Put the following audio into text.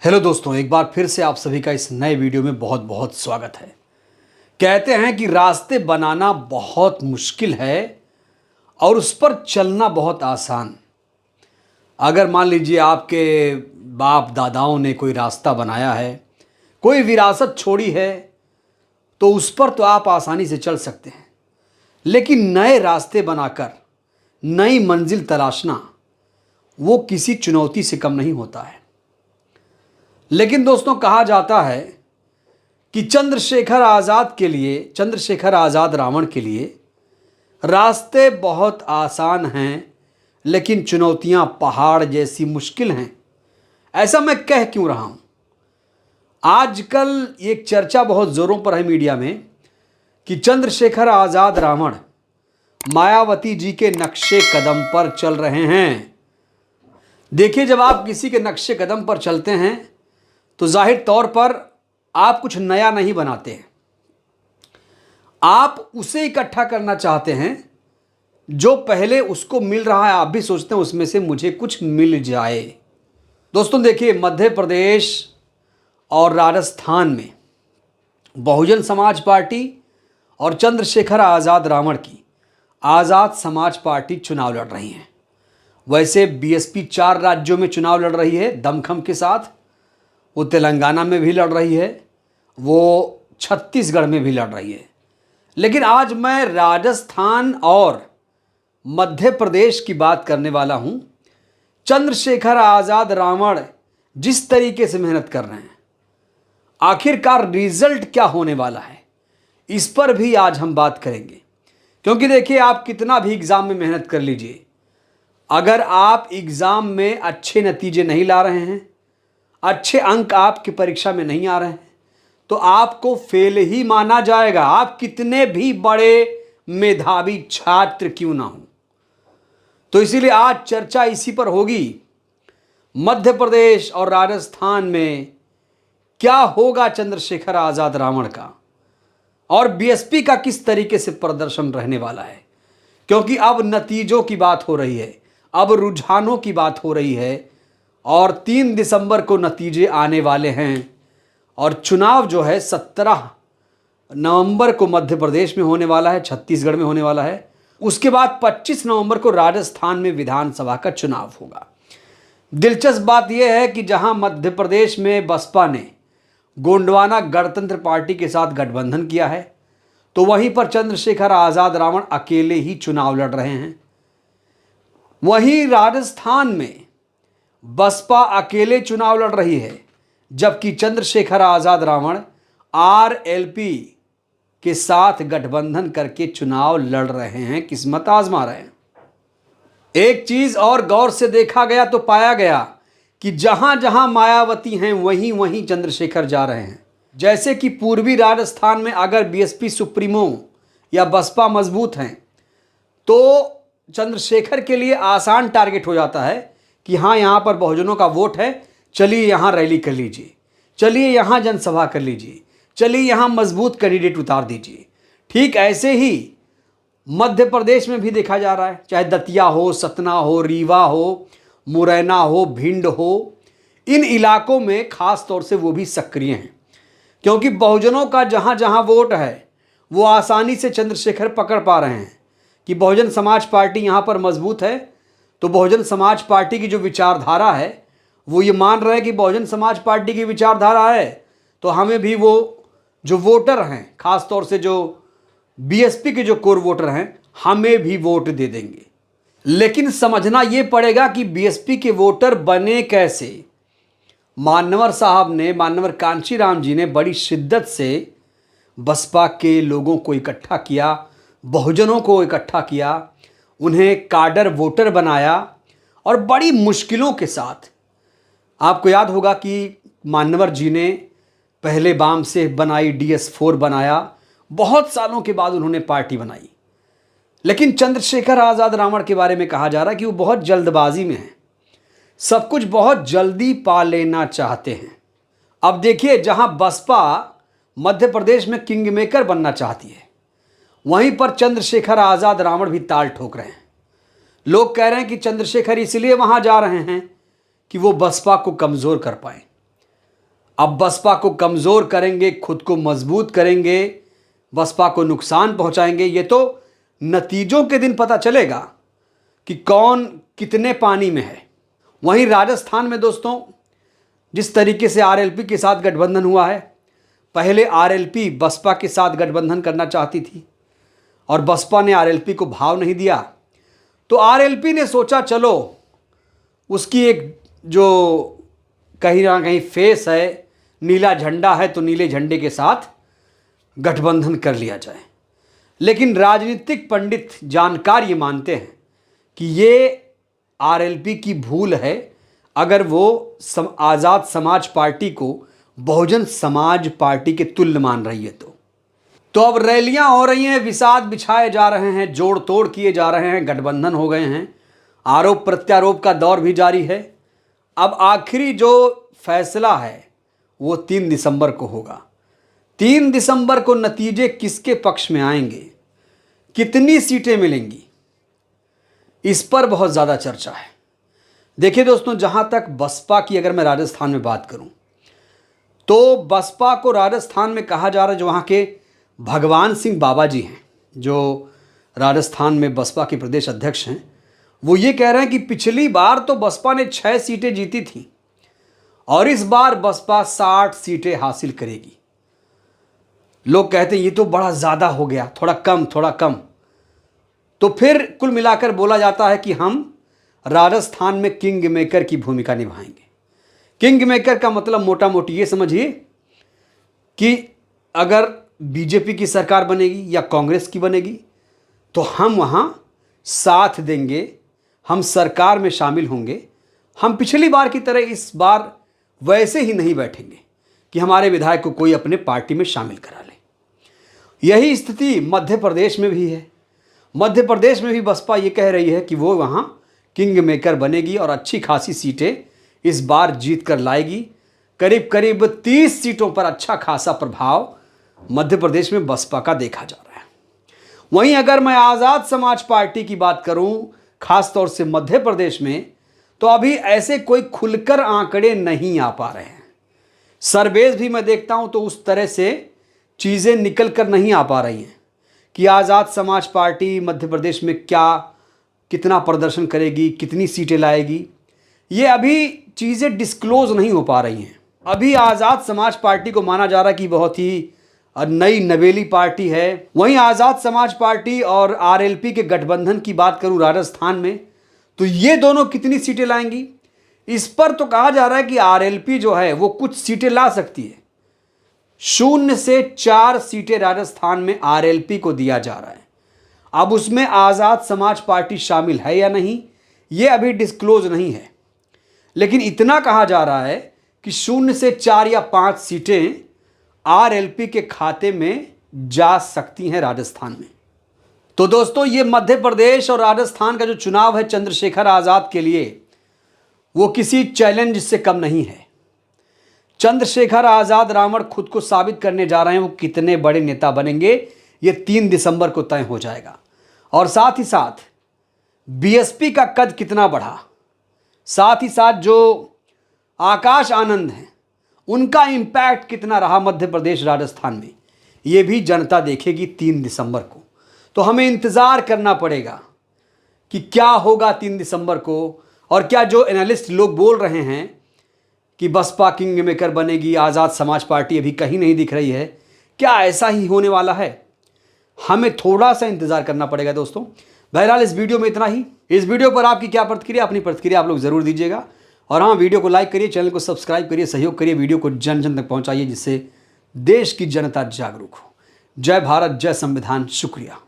Hello दोस्तों, एक बार फिर से आप सभी का इस नए वीडियो में बहुत बहुत स्वागत है। कहते हैं कि रास्ते बनाना बहुत मुश्किल है और उस पर चलना बहुत आसान। अगर मान लीजिए आपके बाप दादाओं ने कोई रास्ता बनाया है, कोई विरासत छोड़ी है, तो उस पर तो आप आसानी से चल सकते हैं। लेकिन नए रास्ते बनाकर नई मंजिल तलाशना वो किसी चुनौती से कम नहीं होता है। लेकिन दोस्तों, कहा जाता है कि चंद्रशेखर आज़ाद रावण के लिए रास्ते बहुत आसान हैं, लेकिन चुनौतियां पहाड़ जैसी मुश्किल हैं। ऐसा मैं कह क्यों रहा हूं? आजकल एक चर्चा बहुत ज़ोरों पर है मीडिया में कि चंद्रशेखर आज़ाद रावण मायावती जी के नक्शे कदम पर चल रहे हैं। देखिए, जब आप किसी के नक्शे कदम पर चलते हैं तो जाहिर तौर पर आप कुछ नया नहीं बनाते हैं, आप उसे इकट्ठा करना चाहते हैं जो पहले उसको मिल रहा है। आप भी सोचते हैं उसमें से मुझे कुछ मिल जाए। दोस्तों देखिए, मध्य प्रदेश और राजस्थान में बहुजन समाज पार्टी और चंद्रशेखर आज़ाद रावण की आज़ाद समाज पार्टी चुनाव लड़ रही हैं। वैसे बीएसपी 4 राज्यों में चुनाव लड़ रही है दमखम के साथ। वो तेलंगाना में भी लड़ रही है, वो छत्तीसगढ़ में भी लड़ रही है। लेकिन आज मैं राजस्थान और मध्य प्रदेश की बात करने वाला हूं। चंद्रशेखर आज़ाद रावण जिस तरीके से मेहनत कर रहे हैं, आखिरकार रिजल्ट क्या होने वाला है, इस पर भी आज हम बात करेंगे। क्योंकि देखिए, आप कितना भी एग्ज़ाम में मेहनत कर लीजिए, अगर आप एग्ज़ाम में अच्छे नतीजे नहीं ला रहे हैं, अच्छे अंक आपकी परीक्षा में नहीं आ रहे हैं, तो आपको फेल ही माना जाएगा, आप कितने भी बड़े मेधावी छात्र क्यों ना हो। तो इसीलिए आज चर्चा इसी पर होगी। मध्य प्रदेश और राजस्थान में क्या होगा चंद्रशेखर आज़ाद रावण का, और बीएसपी का किस तरीके से प्रदर्शन रहने वाला है। क्योंकि अब नतीजों की बात हो रही है, अब रुझानों की बात हो रही है, और 3 दिसंबर को नतीजे आने वाले हैं। और चुनाव जो है 17 नवंबर को मध्य प्रदेश में होने वाला है, छत्तीसगढ़ में होने वाला है। उसके बाद 25 नवंबर को राजस्थान में विधानसभा का चुनाव होगा। दिलचस्प बात यह है कि जहां मध्य प्रदेश में बसपा ने गोंडवाना गणतंत्र पार्टी के साथ गठबंधन किया है, तो वहीं पर चंद्रशेखर आज़ाद रावण अकेले ही चुनाव लड़ रहे हैं। वहीं राजस्थान में बसपा अकेले चुनाव लड़ रही है, जबकि चंद्रशेखर आज़ाद रावण आरएलपी के साथ गठबंधन करके चुनाव लड़ रहे हैं, किस्मत आजमा रहे हैं। एक चीज और गौर से देखा गया तो पाया गया कि जहां जहां मायावती हैं वहीं वहीं चंद्रशेखर जा रहे हैं। जैसे कि पूर्वी राजस्थान में अगर बीएसपी सुप्रीमो या बसपा मजबूत हैं, तो चंद्रशेखर के लिए आसान टारगेट हो जाता है कि हाँ, यहाँ पर बहुजनों का वोट है, चलिए यहाँ रैली कर लीजिए, चलिए यहाँ जनसभा कर लीजिए, चलिए यहाँ मजबूत कैंडिडेट उतार दीजिए। ठीक ऐसे ही मध्य प्रदेश में भी देखा जा रहा है, चाहे दतिया हो, सतना हो, रीवा हो, मुरैना हो, भिंड हो, इन इलाकों में खास तौर से वो भी सक्रिय हैं। क्योंकि बहुजनों का जहाँ जहाँ वोट है वो आसानी से चंद्रशेखर पकड़ पा रहे हैं कि बहुजन समाज पार्टी यहाँ पर मजबूत है। तो बहुजन समाज पार्टी की जो विचारधारा है, वो ये मान रहे हैं कि बहुजन समाज पार्टी की विचारधारा है तो हमें भी वो जो वोटर हैं, खास तौर से जो बीएसपी के जो कोर वोटर हैं, हमें भी वोट दे देंगे। लेकिन समझना ये पड़ेगा कि बीएसपी के वोटर बने कैसे। मान्यवर कांशीराम जी ने बड़ी शिद्दत से बसपा के लोगों को इकट्ठा किया, बहुजनों को इकट्ठा किया, उन्हें काडर वोटर बनाया, और बड़ी मुश्किलों के साथ। आपको याद होगा कि मान्यवर जी ने पहले बाम से बनाई, DS4 बनाया, बहुत सालों के बाद उन्होंने पार्टी बनाई। लेकिन चंद्रशेखर आज़ाद रावण के बारे में कहा जा रहा है कि वो बहुत जल्दबाजी में हैं, सब कुछ बहुत जल्दी पा लेना चाहते हैं। अब देखिए, जहां बसपा मध्य प्रदेश में किंग मेकर बनना चाहती है, वहीं पर चंद्रशेखर आज़ाद रावण भी ताल ठोक रहे हैं। लोग कह रहे हैं कि चंद्रशेखर इसलिए वहां जा रहे हैं कि वो बसपा को कमज़ोर कर पाए। अब बसपा को कमज़ोर करेंगे, खुद को मजबूत करेंगे, बसपा को नुकसान पहुंचाएंगे। ये तो नतीजों के दिन पता चलेगा कि कौन कितने पानी में है। वहीं राजस्थान में दोस्तों जिस तरीके से आरएलपी के साथ गठबंधन हुआ है, पहले आरएलपी बसपा के साथ गठबंधन करना चाहती थी और बसपा ने आरएलपी को भाव नहीं दिया, तो आरएलपी ने सोचा चलो उसकी एक जो कहीं ना कहीं फेस है, नीला झंडा है, तो नीले झंडे के साथ गठबंधन कर लिया जाए। लेकिन राजनीतिक पंडित जानकार ये मानते हैं कि ये आरएलपी की भूल है अगर वो आज़ाद समाज पार्टी को बहुजन समाज पार्टी के तुल्य मान रही है। तो अब रैलियां हो रही हैं, विषाद बिछाए जा रहे हैं, जोड़ तोड़ किए जा रहे हैं, गठबंधन हो गए हैं, आरोप प्रत्यारोप का दौर भी जारी है। अब आखिरी जो फैसला है वो 3 दिसंबर को होगा। 3 दिसंबर को नतीजे किसके पक्ष में आएंगे, कितनी सीटें मिलेंगी, इस पर बहुत ज़्यादा चर्चा है। देखिए दोस्तों, जहाँ तक बसपा की अगर मैं राजस्थान में बात करूँ तो बसपा को राजस्थान में कहा जा रहा है, जो वहाँ के भगवान सिंह बाबा जी हैं, जो राजस्थान में बसपा के प्रदेश अध्यक्ष हैं, वो ये कह रहे हैं कि पिछली बार तो बसपा ने 6 सीटें जीती थी और इस बार बसपा 60 सीटें हासिल करेगी। लोग कहते हैं ये तो बड़ा ज़्यादा हो गया, थोड़ा कम। तो फिर कुल मिलाकर बोला जाता है कि हम राजस्थान में किंग मेकर की भूमिका निभाएंगे। किंग मेकर का मतलब मोटा मोटी ये समझिए कि अगर बीजेपी की सरकार बनेगी या कांग्रेस की बनेगी तो हम वहाँ साथ देंगे, हम सरकार में शामिल होंगे। हम पिछली बार की तरह इस बार वैसे ही नहीं बैठेंगे कि हमारे विधायक को कोई अपने पार्टी में शामिल करा ले। यही स्थिति मध्य प्रदेश में भी है। मध्य प्रदेश में भी बसपा ये कह रही है कि वो वहाँ किंग मेकर बनेगी और अच्छी खासी सीटें इस बार जीत कर लाएगी। करीब करीब 30 सीटों पर अच्छा खासा प्रभाव मध्य प्रदेश में बसपा का देखा जा रहा है। वहीं अगर मैं आज़ाद समाज पार्टी की बात करूं, खास तौर से मध्य प्रदेश में, तो अभी ऐसे कोई खुलकर आंकड़े नहीं आ पा रहे हैं। सर्वेज भी मैं देखता हूं तो उस तरह से चीज़ें निकल कर नहीं आ पा रही हैं कि आज़ाद समाज पार्टी मध्य प्रदेश में कितना प्रदर्शन करेगी, कितनी सीटें लाएगी। ये अभी चीज़ें डिस्क्लोज नहीं हो पा रही हैं। अभी आज़ाद समाज पार्टी को माना जा रहा है कि बहुत ही नई नवेली पार्टी है। वहीं आज़ाद समाज पार्टी और आरएलपी के गठबंधन की बात करूं राजस्थान में, तो ये दोनों कितनी सीटें लाएंगी, इस पर तो कहा जा रहा है कि आरएलपी जो है वो कुछ सीटें ला सकती है। 0 से 4 सीटें राजस्थान में आरएलपी को दिया जा रहा है। अब उसमें आज़ाद समाज पार्टी शामिल है या नहीं, ये अभी डिस्क्लोज नहीं है, लेकिन इतना कहा जा रहा है कि 0 से 4 या 5 सीटें आरएलपी के खाते में जा सकती हैं राजस्थान में। तो दोस्तों, ये मध्य प्रदेश और राजस्थान का जो चुनाव है चंद्रशेखर आज़ाद के लिए, वो किसी चैलेंज से कम नहीं है। चंद्रशेखर आज़ाद रावण खुद को साबित करने जा रहे हैं। वो कितने बड़े नेता बनेंगे ये 3 दिसंबर को तय हो जाएगा। और साथ ही साथ बीएसपी का कद कितना बढ़ा, साथ ही साथ जो आकाश आनंद हैं उनका इम्पैक्ट कितना रहा मध्य प्रदेश राजस्थान में, ये भी जनता देखेगी 3 दिसंबर को। तो हमें इंतज़ार करना पड़ेगा कि क्या होगा 3 दिसंबर को, और क्या जो एनालिस्ट लोग बोल रहे हैं कि बसपा किंग मेकर बनेगी, आज़ाद समाज पार्टी अभी कहीं नहीं दिख रही है, क्या ऐसा ही होने वाला है? हमें थोड़ा सा इंतज़ार करना पड़ेगा दोस्तों। बहरहाल इस वीडियो में इतना ही। इस वीडियो पर आपकी क्या प्रतिक्रिया, अपनी प्रतिक्रिया आप लोग ज़रूर दीजिएगा। और हाँ, वीडियो को लाइक करिए, चैनल को सब्सक्राइब करिए, सहयोग करिए, वीडियो को जन जन तक पहुँचाइए जिससे देश की जनता जागरूक हो। जय भारत, जय संविधान। शुक्रिया।